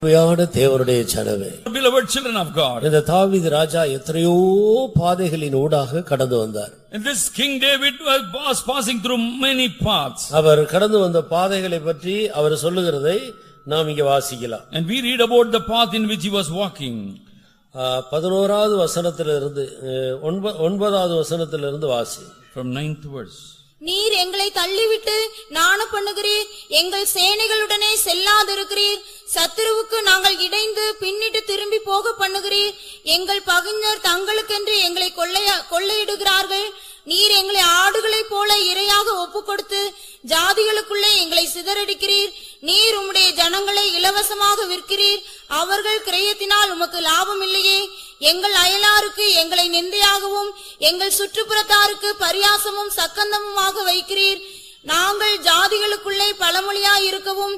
தேவனுடைய ஜனமே, beloved children of God, இந்த தாவீது ராஜா எத்தனையோ பாதைகளின் ஊடாக கடந்து வந்தார். and this King David was passing through many paths. அவர் கடந்து வந்த பாதைகளை பற்றி அவர் சொல்லுகிறதை நாம் இங்கே வாசிக்கலாம். And we read about the path in which he was walking. 11வது வசனத்திலிருந்து 9வது வசனத்திலிருந்து வாசி. From 9th verse. நீர் எங்களை தள்ளிவிட்டு நாண பண்ணுகிறீர், எங்கள் சேனைகளுடனே செல்லாதிருக்கிறீர், சத்துருவுக்கு நாங்கள் இடைந்து பின்னிட்டு திரும்பி போக பண்ணுகிறீர், எங்கள் பகைஞர் தங்களுக்கென்று எங்களை கொள்ளையிடுகிறார்கள், நீர் எங்களை ஆடுகளைப் போல இரையாக ஒப்புக்கொடுத்து ஜாதிகளுக்குள்ளே எங்களை சிதறடிக்கிறீர், நீர் உம்முடைய ஜனங்களை இலவசமாக விற்கிறீர், அவர்கள் கிரயத்தினால் உமக்கு லாபம் இல்லையே, எங்கள் அயலாருக்கு எங்களை நிந்தையாகவும் எங்கள் சுற்றுப்புறத்தாருக்கு பரியாசமும் சக்கந்தமுமாக வைக்கிறீர், நாங்கள் ஜாதிகளுக்குள்ளே பழமொழியாயிருக்கவும்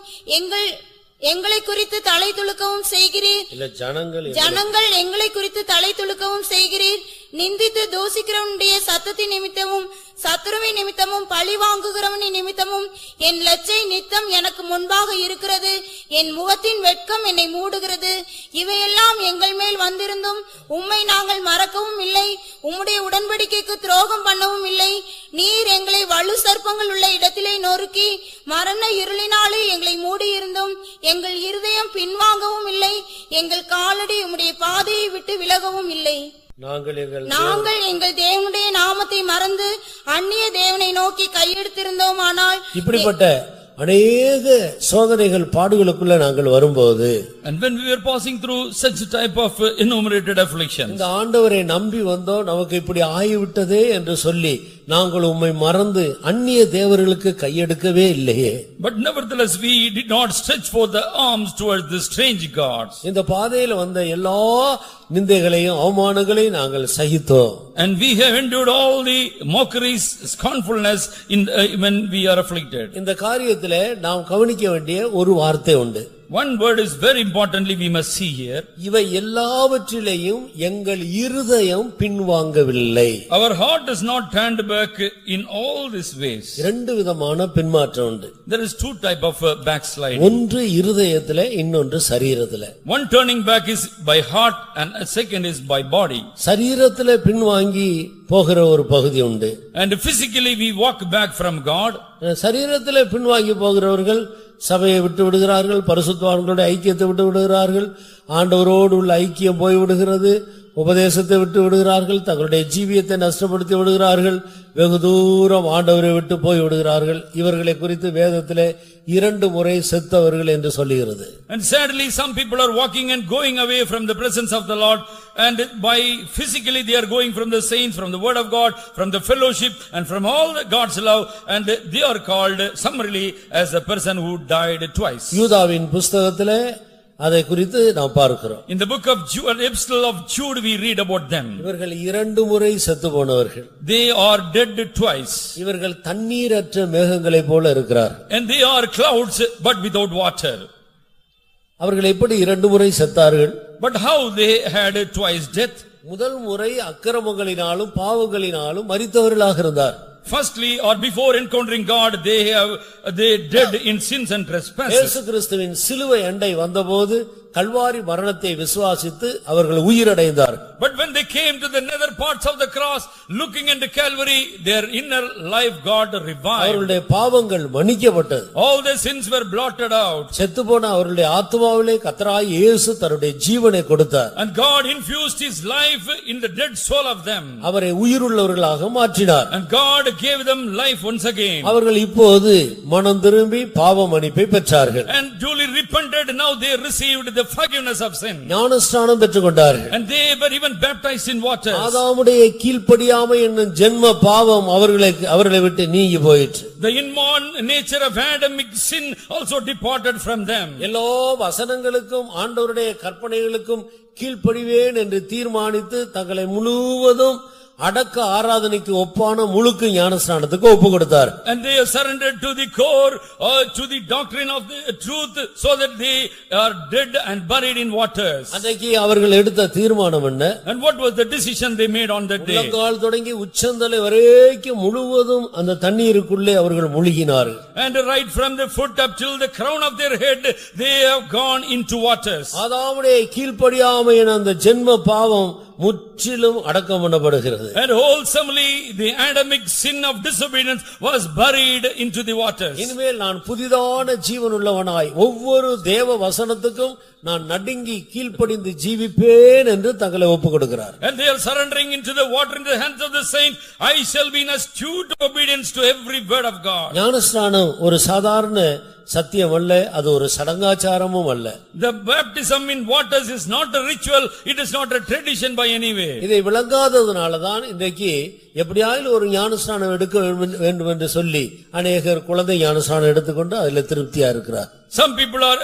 எங்களை குறித்து தலை துளுக்கவும் செய்கிறீர், ஜனங்கள் எங்களை குறித்து தலை துளுக்கவும் செய்கிறீர், நிந்தித்து தூசிக்கிறவனுடைய சத்தத்தின் நிமித்தமும் சத்துருவின் நிமித்தமும் பழி வாங்குகிறவனின் நிமித்தமும் என் லச்சை நித்தம் எனக்கு முன்பாக இருக்கிறது, என் முகத்தின் வெட்கம் என்னை மூடுகிறது, இவையெல்லாம் எங்கள் மேல் வந்திருந்தும் உம்மை நாங்கள் மறக்கவும் இல்லை, உம்முடைய உடன்படிக்கைக்கு துரோகம் பண்ணவும் இல்லை, நீர் எங்களை வலு சர்ப்பங்கள் உள்ள இடத்திலே நொறுக்கி மரண இருளினாலே எங்களை மூடியிருந்தும் எங்கள் இருதயம் பின்வாங்கவும் இல்லை, எங்கள் காலடி உம்முடைய பாதையை விட்டு விலகவும் இல்லை. நாங்கள் எங்கள் தேவனுடைய நாமத்தை மறந்து அந்நிய தேவனை நோக்கி கையெடுத்திருந்தோமானால். இப்படிப்பட்ட அநேக சோதனைகள் பாடுகளுக்குள்ள நாங்கள் வரும்போது, and when we were passing through such type of enumerated afflictions, இந்த ஆண்டவரை நம்பி வந்தோம், நமக்கு இப்படி ஆகிவிட்டதே என்று சொல்லி நாங்கள் உம்மை மறந்து அந்நிய தேவர்களுக்கு கையெடுக்கவே இல்லையே. but nevertheless we did not stretch forth the arms towards the strange gods. இந்த பாதையில வந்த எல்லா நிந்தைகளையும் அவமானங்களையும் நாங்கள் சகித்தோம். and we have endured all the mockeries, scornfulness when we are afflicted. இந்த காரியத்திலே நாம் கவனிக்க வேண்டிய ஒரு வார்த்தை உண்டு. One word is very importantly we must see here. இவை எல்லாவற்றிலேயும் எங்கள் இருதயம் பின்வாங்கவில்லை. Our heart is not turned back in all these ways. இரண்டு விதமான பின்மாற்றம் உண்டு. There is two type of backsliding. ஒன்று இருதயத்திலே, இன்னொன்று சரீரத்திலே. One turning back is by heart and second is by body. சரீரத்திலே பின்வாங்கி போகிற ஒரு பகுதி உண்டு. And physically we walk back from God. சரீரத்திலே பின்வாங்கி போகிறவர்கள் சபையை விட்டு விடுகிறார்கள், பரிசுத்தவான்களுடைய ஐக்கியத்தை விட்டு விடுகிறார்கள், ஆண்டவரோடு உள்ள ஐக்கியம் போய்விடுகிறது, உபதேசத்தை விட்டு விடுகிறார்கள், தங்களுடைய ஜீவியத்தை நஷ்டப்படுத்தி விடுகிறார்கள், வெகு தூரம் ஆண்டவரை விட்டு போய் விடுகிறார்கள். இவர்களை குறித்து வேதத்திலே 2 முறை செத்தவர்கள் என்று சொல்லுகிறது. And sadly some people are walking and going away from the presence of the Lord, and by physically they are going from the saints, from the word of God, from the fellowship and from all the God's love, and they are called summarily as a person who died twice. யூதாவின் புத்தகத்திலே அதை குறித்து நாம் பார்க்கிறோம். In the book of Jude, epistle of Jude, we read about them. இவர்கள் 2 முறை செத்து போனவர்கள். They are dead twice. இவர்கள் தண்ணீரற்ற மேகங்களைப் போல இருக்கிறார்கள். And they are clouds but without water. அவர்கள் எப்படி 2 முறை செத்தார்கள்? But how they had twice death? முதல் முறை அக்கிரமங்களினாலும் பாவங்களினாலும் மரித்தவர்களாக இருந்தார். Firstly, or before encountering God, they dead in sins and trespasses. இயேசு கிறிஸ்துவின் சிலுவை அண்டை வந்தபோது கல்வாரி மரணத்தை விசுவாசித்து அவர்கள் உயிரடைந்தார்கள். But when they came to the nether parts of the cross, looking into Calvary, their inner life God revived. அவர்களுடைய பாவங்கள் மன்னிக்கப்பட்டது. All their sins were blotted out. செத்துப்போன அவர்களுடைய ஆத்துமாவிலே கர்த்தராகிய இயேசு தன்னுடைய ஜீவனை கொடுத்தார். And God infused his life in the dead soul of them. அவரை உயிருள்ளவர்களாக மாற்றினார். And God gave them life once again. அவர்கள் இப்போது மனம் திரும்பி பாவ மன்னிப்பை பெற்றார்கள். And duly repented, now they received the forgiveness of sin. ஞானஸ்நானம் பெற்றுக்கொண்டார்கள். And they were even baptized in water. ஆதாமுடைய கீழ்ப்படியாமை என்னும் ஜென்ம பாவம் அவர்களை விட்டு நீங்கி போயிற்று. The inborn nature of Adamic sin also departed from them. எல்லா வசனங்களுக்கும் ஆண்டவருடைய கற்பனைகளுக்கும் கீழ்ப்படிவேன் என்று தீர்மானித்து தங்களை முழுவதும் அடக்க ஆராதனைக்கு ஒப்பான முழுக்கு ஞானஸ்நானத்துக்கு ஒப்பு கொடுத்தார். And they are surrendered to the core to the doctrine of the truth, so that they are dead and buried in waters. அன்றைக்கு அவர்கள் எடுத்த தீர்மானம் என்ன? And what was the decision they made on that day? உள்ளங்கால் தொடங்கி உச்சந்தலை வரைக்கும் முழுவதும் அந்த தண்ணீருக்குள்ளே அவர்கள் முழுகினார்கள். And right from the foot up till the crown of their head, they have gone into waters. ஆதாமுடைய கீழ்ப்படியாமை என அந்த ஜென்ம பாவம் முற்றிலும் அடக்கம் பண்ணப்படுகிறது. And wholesomely the Adamic sin of disobedience was buried into the waters. இனிமேல் நான் புதிதான ஜீவன் உள்ளவனாய் ஒவ்வொரு தேவ வசனத்துக்கும் நான் நடுங்கி கீழ்ப்படிந்து ஜீவிப்பேன் என்று தங்களை ஒப்புக் கொடுக்கிறார். And they are surrendering into the water in the hands of the saint. I shall be in astute obedience to every word of God. ஞானஸ்நானம் ஒரு சாதாரண சத்தியம் அல்ல, அது ஒரு சடங்காச்சாரமும் அல்ல. The baptism in waters is not a ritual, it is not a tradition by any way. இதை விளங்காததனாலதான் இன்றைக்கு எப்படியாயிலும் ஒரு ஞானஸ்நானம் எடுக்க வேண்டும் என்று சொல்லி அநேகர் குழந்தை ஞானஸ்நானம் எடுத்துக்கொண்டு அதில் திருப்தியா இருக்கிறார். Some people are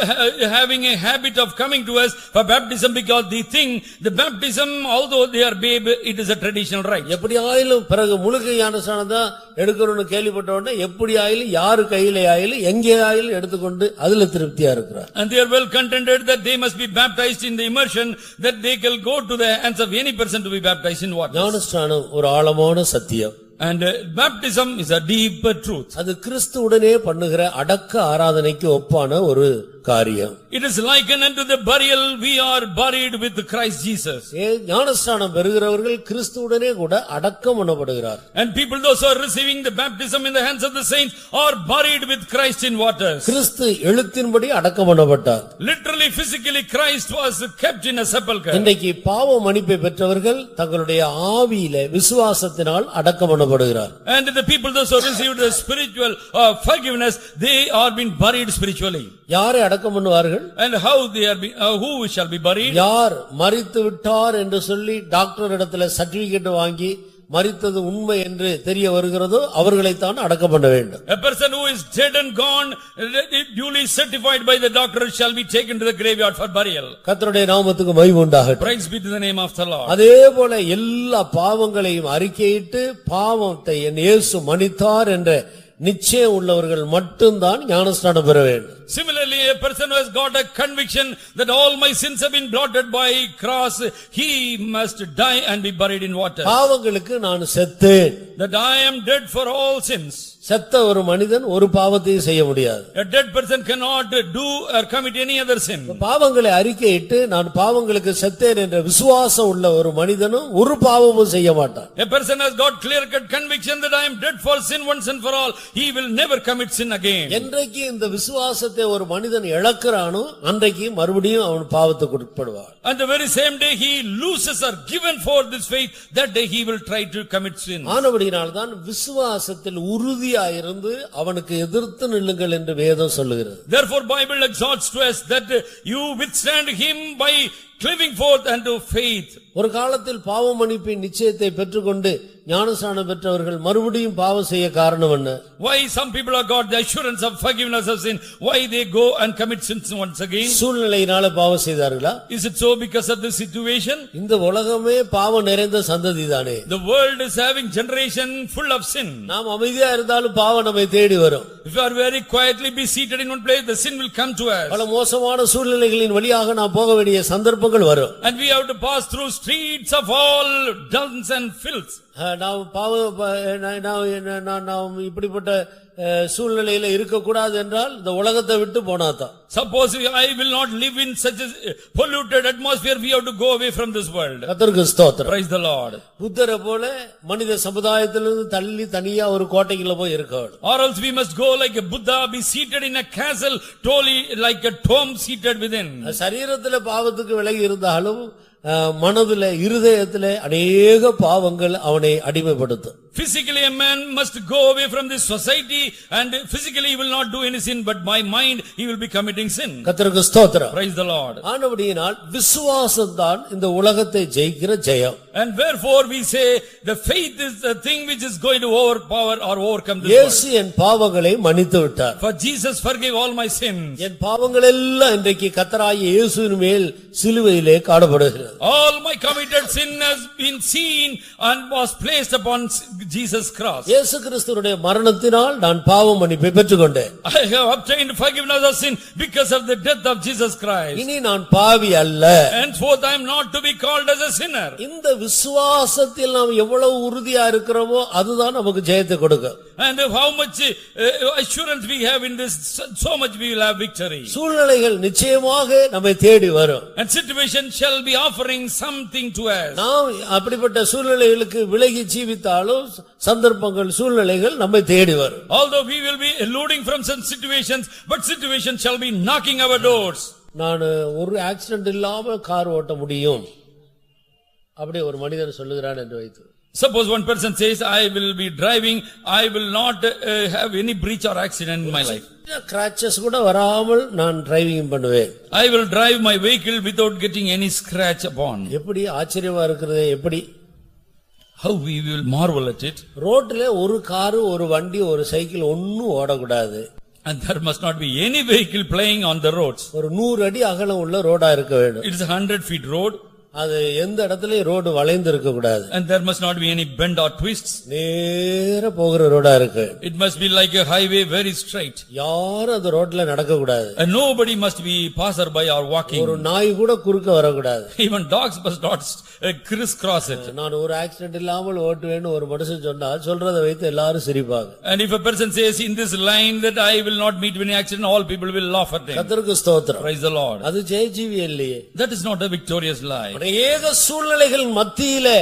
having a habit of coming to us for baptism because they think the baptism, although they are babe, it is a traditional rite. எப்படியாயிலும் பிறகு முழுக்க ஞானஸ்நானம் தான் எடுக்கணும்னு கேள்விப்பட்ட உடனே எப்படியாயிலும் யாரு கையிலே ஆயிலும் எங்கே ஆயிலும் எடுத்துக்கொண்டு அதுல திருப்தியா இருக்கிறார். And they are well contented that they must be baptized in the immersion, that they can go to the hands of any person to be baptized in water. ஞானஸ்நானம் ஒரு ஆழமான சத்தியம். And baptism is a deep truth. அது கிறிஸ்துவுடனே பண்ணுகிற அடக்க ஆராதனைக்கு ஒப்பான ஒரு காரியம். It is likened unto the burial we are buried with Christ Jesus. ஞானஸ்நானம் பெறுகிறவர்கள் கிறிஸ்துவுடனே கூட அடக்கம் பண்ணப்படுகிறார். And people those who are receiving the baptism in the hands of the saints are buried with Christ in waters. கிறிஸ்து எழுத்தின்படி அடக்கம் பண்ணப்பட்டார். Literally, physically, Christ was kept in a sepulchre. இன்றைக்கு பாவ மன்னிப்பை பெற்றவர்கள் தங்களுடைய ஆவியிலே விசுவாசத்தினால் அடக்கம் பண்ணப்படுகிறார். And the people those who received the spiritual forgiveness, they are being buried spiritually. யாரை அடக்கம் பண்ணுவார்கள்? And how they are who shall be buried? யார் மரித்து விட்டார் என்று சொல்லி டாக்டர் இடத்துல சர்டிபிகேட் வாங்கி மரித்தது உண்மை என்று தெரிய வருகிறதோ அவர்களைத்தான் அடக்கம் பண்ண வேண்டும். A person who is dead and gone, duly certified by the doctor, shall be taken to the graveyard for burial. கர்த்தருடைய நாமத்துக்கு மகிமை உண்டாகட்டும். Praise be to the name of the Lord. அதே போல எல்லா பாவங்களையும் அறிக்கையிட்டு பாவத்தை என் இயேசு மன்னித்தார் என்ற நிச்சயம் உள்ளவர்கள் மட்டும்தான் ஞானஸ்நானம் பெற வேண்டும். Similarly, a person who has got a conviction that all my sins have been blotted by cross, he must die and be buried in water. பாவங்களுக்கு நான் செத்தேன். That I am dead for all sins. செத்த ஒரு மனிதன் ஒரு பாவத்தையும் செய்ய முடியாது. A dead person cannot do or commit any other sin. பாவங்களை அறிக்கையிட்டு நான் பாவங்களுக்கு செத்தேன் என்ற விசுவாசம் உள்ள ஒரு மனிதனும் ஒரு பாவமும் செய்ய மாட்டான். A person has got clear-cut conviction that I am dead for sin once and for all, he will never commit sin again. என்றைக்கு இந்த விசுவாசத்தை ஒரு மனிதன் இழக்கிறானோ அன்றைக்கு மறுபடியும் அவன் பாவத்துக்கு உட்படுவான். And the very same day he loses or given for this faith, that day he will try to commit sin. ஆனபடியால் தான் விசுவாசத்தில் உறுதியா இருந்து அவனுக்கு எதிர்த்து நில்லுங்கள் என்று வேதம் சொல்லுகிறது. Therefore Bible exhorts to us that you withstand him by clinging forth unto faith. ஒரு காலத்தில் பாவ மன்னிப்பின் நிச்சயத்தை பெற்றுக்கொண்டு ஞானஸ்நானம் பெற்றவர்கள் மறுபடியும் பாவம் செய்ய காரணம் என்ன? Why some people have got the assurance of forgiveness of sin, why they go and commit sins once again? சூழ்நிலையினால பாவம் செய்தார்களா? Is it so because of the situation? இந்த உலகமே பாவம் நிறைந்த சந்ததிதானே. The world is having generation full of sin. நாம் அமைதியா இருந்தாலும் பாவம் நம்மை தேடி வரும். If you are very quietly be seated in one place, the sin will come to us. பல மோசமான சூழ்நிலைகளின் வழியாக நாம் போக வேண்டிய சந்தர்ப்பங்கள் வரும். And we have to pass through streets of all dulls and filth. நாம் இப்படிப்பட்ட சூழ்நிலையில இருக்கக்கூடாது என்றால் இந்த உலகத்தை விட்டு போனாதான். Suppose I will not live in such a polluted atmosphere, we have to go away from this world. கர்த்தருக்கு ஸ்தோத்திரம். Praise the Lord. புத்தரை போல மனித சமுதாயத்திலிருந்து தள்ளி தனியா ஒரு கோட்டைக்குள்ள போய் இருக்கணும். Or else we must go like a Buddha, be seated in a castle, totally like a tomb seated within. சரீரத்துல பாவத்துக்கு விலகி இருந்தாலும் மனதிலே இருதயத்திலே அநேக பாவங்கள் அவனை அடிமைப்படுத்தும். Physically a man must go away from this society and physically he will not do any sin, but by mind he will be committing sin. கர்த்தருக்கு ஸ்தோத்திரம். Praise the Lord. ஆனபடியினால் விசுவாசம் தான் இந்த உலகத்தை ஜெயிக்கிற ஜெயம். And therefore we say the faith is the thing which is going to overpower or overcome this இயேசு world. என் பாவங்களை மன்னித்து விட்டார். For Jesus forgave all my sins. என் பாவங்கள் எல்லாம் இன்றைக்கு கர்த்தராகிய இயேசுவின் மேல் சிலுவையிலே காணப்படுகிறது. All my committed sin has been seen and was placed upon Jesus cross. இயேசு கிறிஸ்துவினுடைய மரணத்தினால் நான் பாவ மன்னிப்பை பெற்றுக்கொண்டேன். I have obtained forgiveness of sin because of the death of Jesus Christ. இனி நான் பாவி அல்ல. Henceforth I am not to be called as a sinner. இந்த விசுவாசத்தில் நாம் எவ்வளவு உறுதியா இருக்கிறோமோ அதுதான் நமக்கு ஜெயத்தை கொடுக்கும். And how much assurance we have in this, so much we will have victory. சூழ்நிலைகள் நிச்சயமாக நம்மை தேடி வரும். And situation shall be offering something to us. நாம் அப்படிப்பட்ட சூழ்நிலைகளுக்கு விலகி ஜீவித்தாலும் சந்தர்ப்பங்கள் சூழ்நிலைகள் நம்மை தேடி வரும். Although we will be eluding from some situations, but situation shall be knocking our doors. நான் ஒரு ஆக்சிடென்ட் இல்லாம கார் ஓட்ட முடியும் அப்படி ஒரு மனிதன் சொல்லுகிறான் என்று வைத்து. Suppose one person says, I will be driving, I will not have any breach or accident in my life. Crutches கூட வராமல் நான் டிரைவிங் பண்ணுவேன். I will drive my vehicle without getting any scratch upon. எப்படி ஆச்சரியமா இருக்கிறது எப்படி? How we will marvel at it. ரோட்ல ஒரு கார் ஒரு வண்டி ஒரு சைக்கிள் ஒண்ணும் ஓடக்கூடாது. And there must not be any vehicle playing on the roads. ஒரு 100 அடி அகலம் உள்ள ரோடா இருக்க வேண்டும். It is a 100 feet road. அது எந்த இடத்துலயும் ரோடு வளைந்து இருக்க கூடாது. And there must not be any bend or twists. நேரா போகிற ரோடா இருக்கு. It must be like a highway, very straight. யாரும் அந்த ரோட்ல நடக்க கூடாது. And nobody must be passerby or walking. ஒரு நாய் கூட குறுக்க வரக்கூடாது. Even dogs must not crisscross it. நான் ஒரு ஆக்சிடென்ட் இல்லாமல் ஓட்டுவேன்னு ஒரு மனுஷன் சொன்னா சொல்றதை வைத்து எல்லாரும் சிரிப்பாங்க. And if a person says in this line that I will not meet any accident, all people will laugh at him. கர்த்தருக்கு ஸ்தோத்திரம். Praise the Lord. அது ஜெயஜீவி இல்லையே. That is not a victorious life. ஏக சூழ்நிலைகள் மத்தியிலே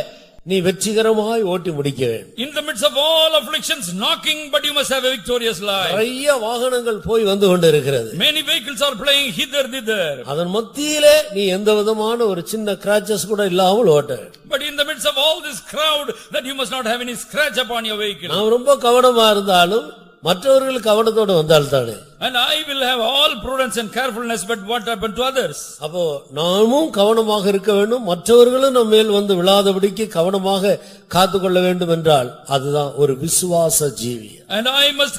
நீ வெற்றிகரமாய் ஓட்டி முடிக்க வேண்டும். In the midst of all afflictions knocking, but you must have a victorious life. நிறைய வாகனங்கள் போய் வந்து கொண்டிருக்கிறது. Many vehicles are playing hither thither. அதன் மத்தியிலே நீ எந்த விதமான ஒரு சின்ன கிராச்சஸ் கூட இல்லாமல் ஓட்ட. But in the midst of all this crowd, that you must not have any scratch upon your vehicle. நான் ரொம்ப கவனமா இருந்தாலும் மற்றவர்கள் கவனத்தோடு வந்தால்தானே. And I will have all prudence and carefulness, but what happened to others? அப்போ நாமும் கவனமாக இருக்க வேண்டும், மற்றவர்களும் நம்ம மேல் வந்து விழாதபடிக்கு கவனமாக காத்துக்கொள்ள வேண்டும் என்றால் அதுதான் ஒரு விசுவாச ஜீவி. And I must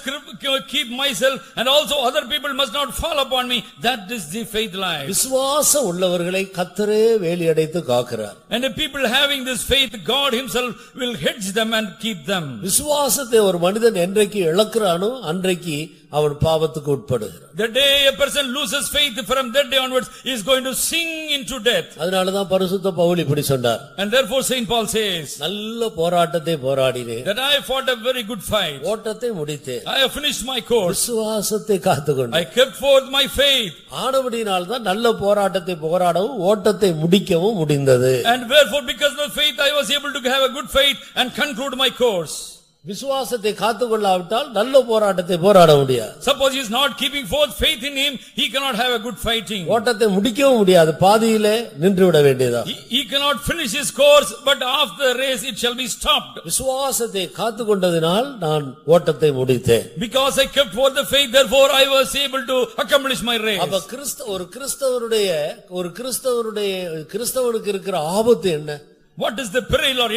keep myself, and also other people must not fall upon me. That is the faith life. விசுவாசம் உள்ளவர்களை கர்த்தரே வேலி அடைத்து காக்கிறார். And the people having this faith, God himself will hedge them and keep them. விசுவாசத்தை ஒரு மனிதன் என்றைக்கு இழக்கிறானோ அன்றைக்கு அவன் பாவத்துக்கு உட்படுகிறான். The day a person loses faith, from that day onwards he is going to sink into death. அதனாலதான் பரிசுத்த பவுல் இப்படி சொன்னார். And therefore Saint Paul says, நல்ல போராட்டத்தை போராடினேன், that I fought a very good fight. ஓட்டத்தை முடித்தேன், I have finished my course. விசுவாசத்தை காத்துக்கொண்டேன். I kept forth my faith. ஆனபடியினால்தான் நல்ல போராட்டத்தை போராடவும் ஓட்டத்தை முடிக்கவும் முடிந்தது. And therefore because of faith I was able to have a good faith and conclude my course. விசுவாசத்தை காத்துக்கொள்ளாவிட்டால் நல்ல போராட்டத்தை போராட முடியாது. Suppose he is not keeping forth faith in him, he cannot have a good fighting. ஓட்டத்தை முடிக்கவும் முடியாது, பாதியிலே நின்று விட வேண்டியதா. He cannot finish his course, but after the race it shall be stopped. விசுவாசத்தை காத்துக்கொண்டதினால் நான் ஓட்டத்தை முடித்தேன். Because I kept forth the faith, therefore I was able to accomplish my race. அப்ப கிறிஸ்தவனுக்கு இருக்கிற ஆபத்து என்ன? What is the peril or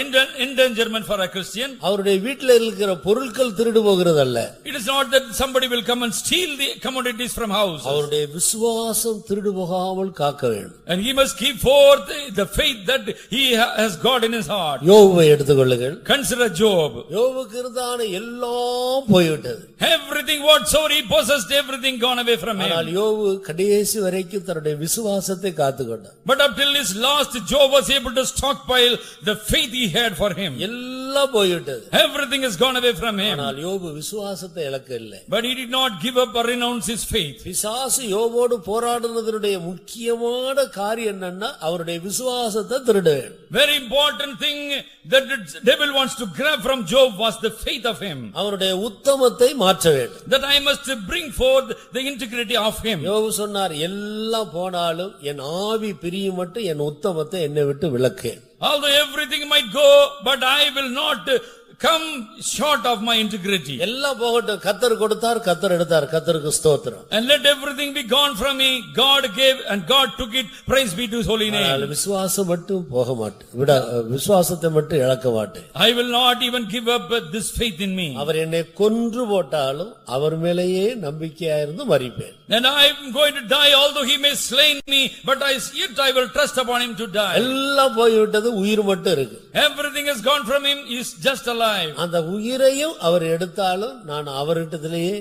endangerment for a Christian? அவருடைய வீட்டில் இருக்கிற பொருட்கள் திருடு போகிறதல்ல. It is not that somebody will come and steal the commodities from house. அவருடைய விசுவாசம் திருடு போகாமல் காக்க வேண்டும். And he must keep forth the faith that he has got in his heart. யோபை எடுத்துக்கொள்ளுங்கள். Consider Job. யோபுக்கு இருந்தான எல்லாம் போய்விட்டது. Everything whatsoever he possessed, everything gone away from him. ஆனால் யோபு கடைசி வரைக்கும் தன்னுடைய விசுவாசத்தை காத்துக்கொண்டார். But up till his last, Job was able to stockpile the faith he had for him. எல்லாம் போய்விட்டது. Everything has gone away from him. ஆனால் யோபு விசுவாசத்தை இழக்கவில்லை. But he did not give up or renounce his faith. பிசாசு யோபோடு போராடுனதுடைய முக்கியமான காரியம் என்னன்னா அவருடைய விசுவாசத்தை திருட வேண்டும். Very important thing that the devil wants to grab from Job was the faith of him. அவருடைய உத்தமத்தை மாற்ற வேண்டும். That I must bring forth the integrity of him. யோபு சொன்னார், எல்லாம் போனாலும் என் ஆவி பிரியும் மட்டும் என் உத்தமத்தை என்னை விட்டு விலக்கேன். Although everything might go, but I will not come short of my integrity. எல்லாம் போகட்டும், கர்த்தர் கொடுத்தார், கர்த்தர் எடுத்தார், கர்த்தருக்கு ஸ்தோத்திரம். And let everything be gone from me. God gave and God took it. Praise be to his holy name. விசுவாசம் மட்டும் போக மாட்டேன், விசுவாசத்தை மட்டும் இழக்க மாட்டேன். I will not even give up this faith in me. அவர் என்னை கொன்று போட்டாலும் அவர் மேலேயே நம்பிக்கையாயிருந்து மரிப்பேன். And I am going to die although he may slay me, but yet I will trust upon him to die. எல்லாம் போய்விட்டது, உயிர் மட்டும் இருக்கு. Everything has gone from him, he is just alive. அந்த உயிரையும் அவர் எடுத்தாலும் நான் அவரிடத்திலேயே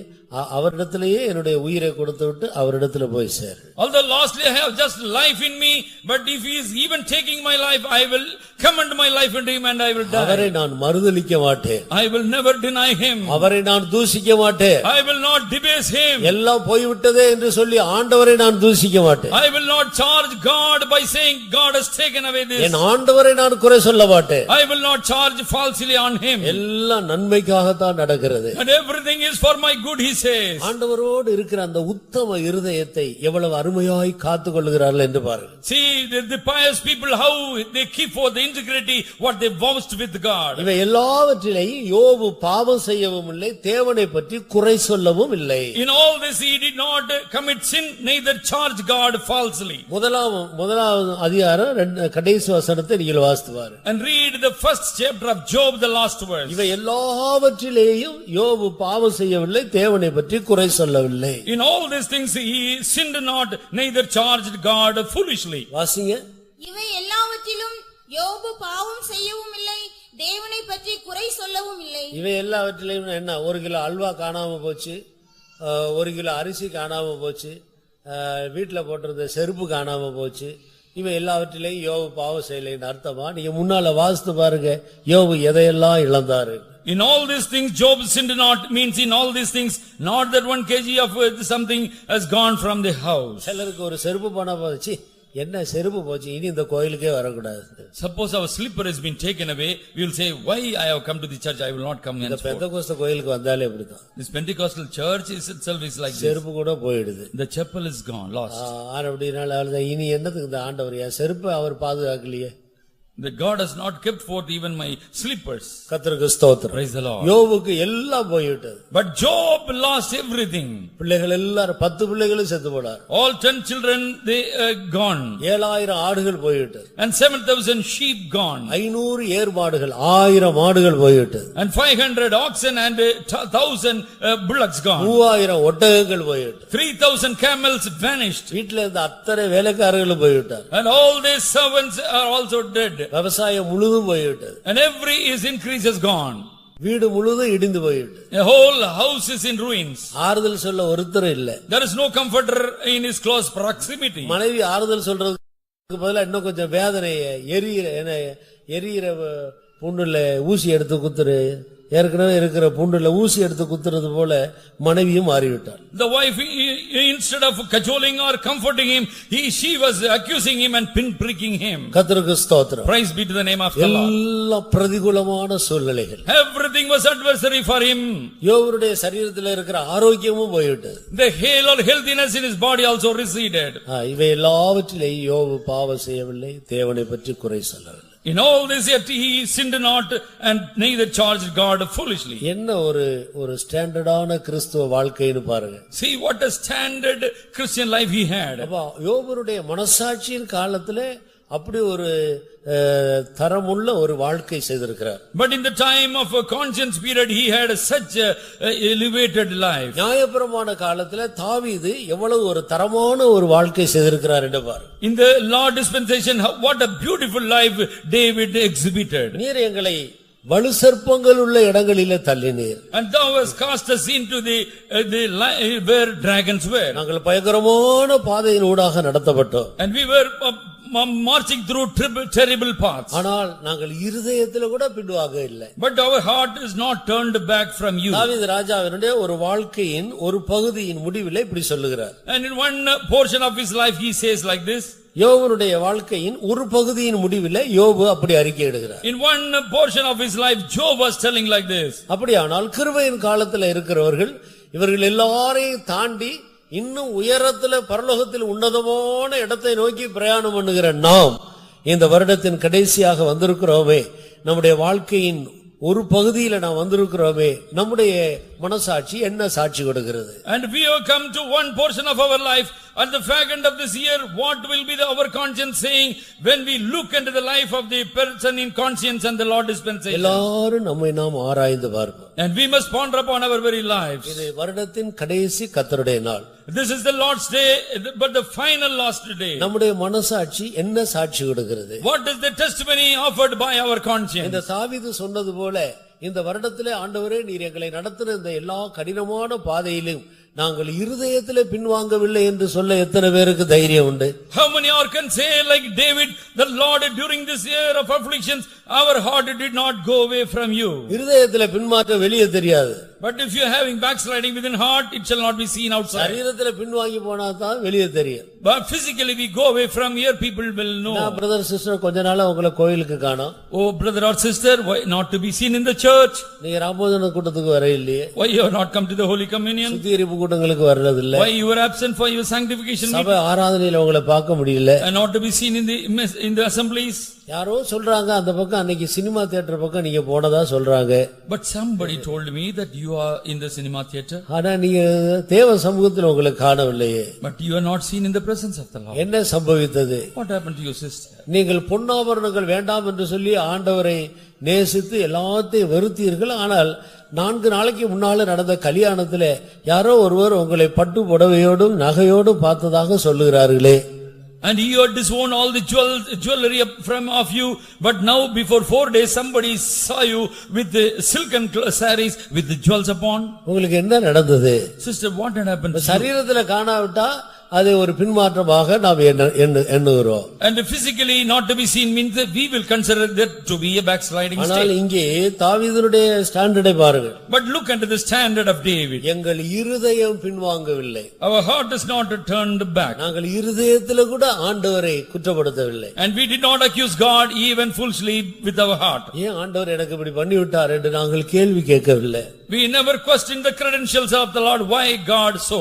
என்னுடைய உயிரை கொடுத்து விட்டு அவரிடத்துல போய் சேர். Although lastly I have just life in me, but if he is even taking my life, I will commend my life into him and I will die. அவரை நான் மறுதலிக்க மாட்டேன். I will never deny him. அவரை நான் தூஷிக்க மாட்டேன். I will not debase him. எல்லாம் போய்விட்டதே என்று சொல்லி ஆண்டவரை நான் தூஷிக்க மாட்டேன். I will not charge God by saying God has taken away this. என் ஆண்டவரை நான் குறை சொல்ல மாட்டேன். I will not charge falsely on him. எல்லாம் நன்மைக்காக தான் நடக்கிறது. And everything is for my good, he says. ஆண்டவரோடு இருக்கிற அந்த உத்தம இருதயத்தை எவ்வளவு அருமையாய் காத்துக்கொள்கிறார்கள் என்று பாருங்கள். See the pious people, how they keep for the integrity what they vouched with God. இவை எல்லாவற்றிலேயும் யோபு பாவம் செய்யவும் இல்லை, தேவனை பற்றி குறை சொல்லவும் இல்லை. In all this he did not commit sin, neither charge God falsely. முதலாவது அதிகாரம் கடைசி வசனத்தை நீங்கள் வாசித்து பாருங்கள். And read the first chapter of Job, the last verse. இவை எல்லாவற்றிலேயும் யோபு பாவம் செய்யவில்லை, தேவனை பற்றி குறை சொல்லவில்லை. In all these things he sinned not, neither charged God foolishly. வாசிங்க. இவை எல்லாவற்றிலும் யோபு பாவம் செய்யவும் இல்லை, தேவனை பற்றி குறை சொல்லவும் இல்லை. இவை எல்லாவற்றிலும் என்ன, 1 கிலோ அல்வா காணாம போச்சு, 1 கிலோ அரிசி காணாம போச்சு, வீட்டுல போட்டிருந்த செருப்பு காணாம போச்சு. இவை எல்லாவற்றிலையும் யோபு பாவம் செய்யலைன்னு அர்த்தமா? நீங்க முன்னால வாசித்து பாருங்க, யோபு எதையெல்லாம் இழந்தாரு. In all these things Job sinned not, means in all these things not that 1 kg of something has gone from the house. சிலருக்கு ஒரு செருப்பு போனா போச்சு, என்ன செருப்பு போச்சு, இனி இந்த கோயிலுக்கே வரக்கூடாது. Suppose our slipper has been taken away, we will say, why I have come to the church, I will not come இந்த henceforth. பெந்தகோஸ்து கோயிலுக்கு வந்தாலே இப்படிதான். This Pentecostal church itself is like this. செருப்பு கூட போயிடுது. The chapel is gone, lost. அப்படினால இனி என்னத்துக்கு இந்த ஆண்டவர் என் செருப்பை அவர் பாதுகாக்கலையே. That God has not kept forth even my slippers. கர்த்தருக்கு ஸ்தோத்திரம். Praise the Lord. யோபுக்கு எல்லாம் போய்விட்டது. But Job lost everything. பிள்ளைகள் எல்லாரும் 10 பிள்ளைகளும் செத்து போனார். All 10 children they gone. 7000 ஆடுகள் போய்விட்டது. And 7000 sheep gone. 500 ஏர் மாடுகள், 1000 மாடுகள் போய்விட்டது. And 500 oxen and 1000 bullocks gone. 3000 ஒட்டகங்கள் போய்விட்டது. 3000 camels vanished. வீட்டில் இருந்த அத்தனை வேலைக்காரர்களும் போய்விட்டார். And all these servants are also dead. விவசாயம் முழுதும் போய்விட்டது. And every his increase has gone. வீடு முழுதும் இடிந்து போய்விட்டது. A whole house is in ruins. ஆறுதல் சொல்ல ஒருத்தர் இல்ல. There is no comforter in his close proximity. மனைவி ஆறுதல் சொல்றதுக்கு பதிலா இன்னும் கொஞ்சம் வேதனையை எரியிற புண்ணுல ஊசி எடுத்து குத்துரு, ஏற்கனவே இருக்கிற புண்ணுல ஊசி எடுத்து குத்துறது போல மனைவியும் மாறிவிட்டாள். The wife, instead of cajoling or comforting him, she was accusing him and pinpricking him. கர்த்தருக்கு ஸ்தோத்திரம். Praise be to the name of the Lord. எல்லா பிரதிகூலமான சூழ்நிலைகள். Everything was adversary for him. யோபுடைய சரீரத்தில் இருக்கிற ஆரோக்கியமும் போய்விட்டது. The healthiness in his body also receded. இவை எல்லாவற்றிலேயும் யோபு பாவம் செய்யவில்லை, தேவனை பற்றி குறை சொல்லவில்லை. In all this yet he sinned not and neither charged God foolishly. என்ன ஒரு ஸ்டாண்டர்டான கிறிஸ்துவ வாழ்க்கைன்னு பாருங்க. See what a standard Christian life he had. அப்ப யோபுடைய மனசாட்சியின் காலத்திலே அப்படி ஒரு தரமுள்ள ஒரு வாழ்க்கை செய்திருக்கிறார். But in the time of a conscience period he had such a elevated life. நியாயப்பிரமாண காலத்திலே தாவீது எவ்வளவு ஒரு தரமான ஒரு வாழ்க்கை செய்திருக்கிறார் என்று பாரு. In the law dispensation, what a beautiful life David exhibited. நீர் எங்களை வலு சர்ப்பங்கள் உள்ள இடங்களிலே தள்ளினீர். And thou hast cast us into the where dragons were. நாங்கள் பயங்கரமான பாதையின் ஊடாக நடத்தப்பட்டோம். And we were marching through terrible paths. ஆனால் நாங்கள் இருதயத்திலே கூட பின்வாங்க இல்லை. But our heart is not turned back from you. தாவீது ராஜாவினுடைய ஒரு வாழ்க்கையின் ஒரு பகுதியின் முடிவிலே இப்படி சொல்லுகிறார். And in one portion of his life he says like this. யோபுடைய வாழ்க்கையின் ஒரு பகுதியின் முடிவிலே யோபு அப்படி அறிக்கையிடுகிறார். In one portion of his life Job was telling like this. அப்படியானால் கிருபையின் காலத்தில் இருக்கிறவர்கள் இவர்கள் எல்லாரையும் தாண்டி இன்னும் உயரத்துல பரலோகத்தில் உன்னதமான இடத்தை நோக்கி பிரயாணம் பண்ணுகிற நாம் இந்த வருடத்தின் கடைசியாக வந்திருக்கிறோமே, நம்முடைய வாழ்க்கையின் ஒரு பகுதியில நாம் வந்திருக்கிறோமே, நம்முடைய மனசாட்சி என்ன சாட்சி கொடுக்கிறது? And we have come to one portion of our life. At the fag end of this year, what will be our conscience saying when we look into the life of the person in conscience and the Lord dispensation? எல்லாரும் நம்மை நாம் ஆராய்ந்து பார்ப்போம். And we must ponder upon our very lives. இது வருடத்தின் கடைசி கர்த்தருடைய நாள். This is the Lord's day, but the final last day. நம்முடைய மனசாட்சி என்ன சாட்சி கொடுக்கிறது? What is the testimony offered by our conscience? இந்த தாவீது சொன்னது போல, இந்த வருடத்திலே ஆண்டவரே நீர் எங்களை நடத்தின இந்த எல்லா கடினமான பாதையிலும் நாங்கள் இருதயத்திலே பின்வாங்கவில்லை என்று சொல்ல எத்தனை பேருக்கு தைரியம் உண்டு? How many are can say like David, the Lord during this year of afflictions, our heart did not go away from you. இருதயத்திலே பின்மாற்ற வெளியே தெரியாது. But if you are having backsliding within heart, it shall not be seen outside. சரீரத்திலே பின்வாங்கி போனா தான் வெளியே தெரியும். But physically we go away from here, people will know. நான் பிரதர் சிஸ்டர் கொஞ்ச நாளா உங்களை கோயிலுக்கு காணோம். Oh brother or sister, why not to be seen in the church? நீங்க ராமோதன கூட்டத்துக்கு வர இல்லையே. Why you have not come to the Holy Communion? சுத்திகரிப்பு கூட்டங்களுக்கு வர்றது இல்ல. Why you were absent for your sanctification meeting? சபை ஆராதனையில உங்களை பார்க்க முடியல. And not to be seen in the assemblies? யாரோ சொல்றாங்க அந்த பக்கம் அன்னைக்கு சினிமா தியேட்டர் பக்கம் நீங்க போனதா சொல்றாங்க. But somebody told me that you are in the cinema theater. ஆனா நீங்க தேவ சமூகத்தில் உங்களை காணவில்லையே. But you are not seen in the presence of the Lord. என்ன சம்பவித்தது? What happened to your sister? நீங்கள் பொன்னாபரணங்கள் வேண்டாம் என்று சொல்லி ஆண்டவரை நேசித்து எல்லாத்தையும் வெறுத்தீர்கள். ஆனால் 4 நாளைக்கு முன்னால நடந்த கல்யாணத்திலே யாரோ ஒருவர் உங்களை பட்டு புடவையோடும் நகையோடும் பார்த்ததாக சொல்லுகிறார்களே. And you had disowned all the jewelry from of you, but now before 4 days somebody saw you with the silken sarees with the jewels upon. உங்களுக்கு என்ன நடந்தது? Sister, what had happened to you? சரீரத்திலே காணாவிட்டா அதை ஒரு பின்மாற்றமாக நாம் எண்ணுகிறோம். And physically not to be seen means that we will consider that to be a backsliding state. ஆனால் இங்கே தாவீதுடைய ஸ்டாண்டர்டை பாருங்கள். But look unto the standard of David. எங்கள் இருதயம் பின்வாங்கவில்லை. Our heart is not turned back. நாங்கள் இருதயத்திலே கூட ஆண்டவரை குற்றப்படுத்தவில்லை. And we did not accuse God even foolishly with our heart. ஏன் ஆண்டவர் எனக்கு இப்படி பண்ணி விட்டார் என்று நாங்கள் கேள்வி கேட்கவில்லை. We never questioned the credentials of the Lord. Why God so?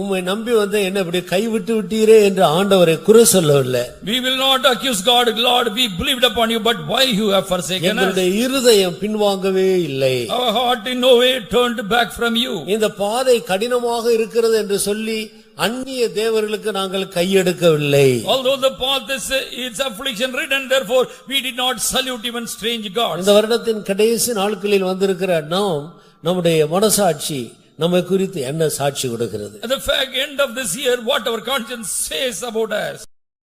உம்மை நம்பி வந்து என்ன இப்படி கைவிட்டு விட்டீரே என்று ஆண்டவரை குறை சொல்லவில்லை. We will not accuse God. Lord, we believed upon you, but why you have forsaken us? எங்களுடைய இருதயம் பின்வாங்கவே இல்லை. Our heart in no way turned back from you. இந்த பாதை கடினமாக இருக்கிறது என்று சொல்லி அந்நிய தேவர்களுக்கு நாங்கள் கையெடுக்கவில்லை. Although the path is its affliction ridden, therefore we did not salute even strange gods. இந்த வருடத்தின் கடைசி நாட்களில் வந்திருக்கிற நாம் நம்முடைய மனசாட்சி நம்மை குறித்து என்ன சாட்சி கொடுக்கிறது? At the end of this year, what our conscience says about us.